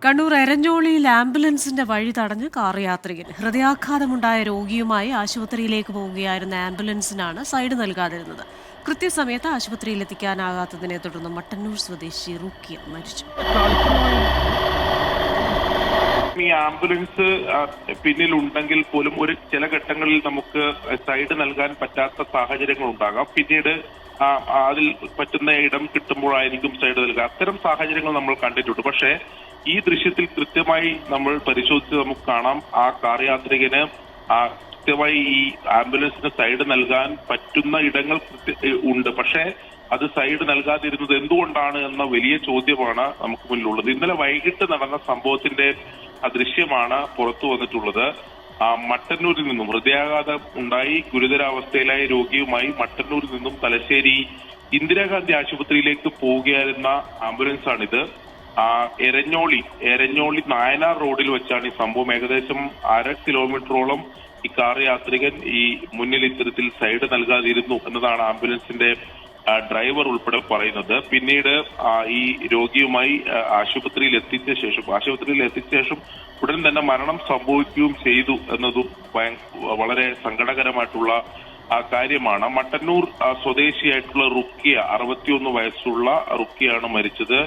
കണ്ണൂർ എരഞ്ഞോളിയിൽ ആംബുലൻസിന്റെ വഴി തടഞ്ഞ് കാർ യാത്രികൻ. ഹൃദയാഘാതമുണ്ടായ രോഗിയുമായി ആശുപത്രിയിലേക്ക് പോവുകയായിരുന്ന ആംബുലൻസിനാണ് സൈഡ് നൽകാതിരുന്നത്. കൃത്യസമയത്ത് ആശുപത്രിയിൽ എത്തിക്കാനാകാത്തതിനെ തുടർന്ന് മട്ടന്നൂർ സ്വദേശി റുക്കിയ മരിച്ചു. ഈ ആംബുലൻസ് പിന്നിലുണ്ടെങ്കിൽ പോലും ചില ഘട്ടങ്ങളിൽ നമുക്ക് സൈഡ് നൽകാൻ പറ്റാത്ത സാഹചര്യങ്ങൾ ഉണ്ടാകാം. പിന്നീട് അതിൽ പറ്റുന്ന ഇടം കിട്ടുമ്പോഴായിരിക്കും സൈഡ് നൽകുക. അത്തരം സാഹചര്യങ്ങൾ നമ്മൾ കണ്ടിട്ടുണ്ട്. പക്ഷേ ഈ ദൃശ്യത്തിൽ കൃത്യമായി നമ്മൾ പരിശോധിച്ച് നമുക്ക് കാണാം, ആ കാർ യാത്രികന് കൃത്യമായി ഈ ആംബുലൻസിന് സൈഡ് നൽകാൻ പറ്റുന്ന ഇടങ്ങൾ ഉണ്ട്. പക്ഷേ അത് സൈഡ് നൽകാതിരുന്നത് എന്തുകൊണ്ടാണ് എന്ന വലിയ ചോദ്യമാണ് നമുക്ക് മുന്നിലുള്ളത്. ഇന്നലെ വൈകിട്ട് നടന്ന സംഭവത്തിന്റെ ദൃശ്യമാണ് പുറത്തു വന്നിട്ടുള്ളത്. മട്ടന്നൂരിൽ നിന്നും ഹൃദയാഘാതം ഉണ്ടായി ഗുരുതരാവസ്ഥയിലായ രോഗിയുമായി മട്ടന്നൂരിൽ നിന്നും തലശ്ശേരി ഇന്ദിരാഗാന്ധി ആശുപത്രിയിലേക്ക് പോവുകയായിരുന്ന ആംബുലൻസ് ആണിത്. എരഞ്ഞോളി നായനാർ റോഡിൽ വെച്ചാണ് ഈ സംഭവം. ഏകദേശം 1/2 കിലോമീറ്ററോളം ഈ കാർ യാത്രികൻ ഈ മുന്നിൽ ഇത്തരത്തിൽ സൈഡ് നൽകാതിരുന്നു എന്നതാണ് ആംബുലൻസിന്റെ ഡ്രൈവർ ഉൾപ്പെടെ പറയുന്നത്. പിന്നീട് ഈ രോഗിയുമായി ആശുപത്രിയിൽ എത്തിച്ച ശേഷം ഉടൻ തന്നെ മരണം സംഭവിക്കുകയും ചെയ്തു എന്നതും വളരെ സങ്കടകരമായിട്ടുള്ള കാര്യമാണ്. മട്ടന്നൂർ സ്വദേശിയായിട്ടുള്ള റുക്കിയ, 61 വയസ്സുള്ള റുക്കിയാണ് മരിച്ചത്.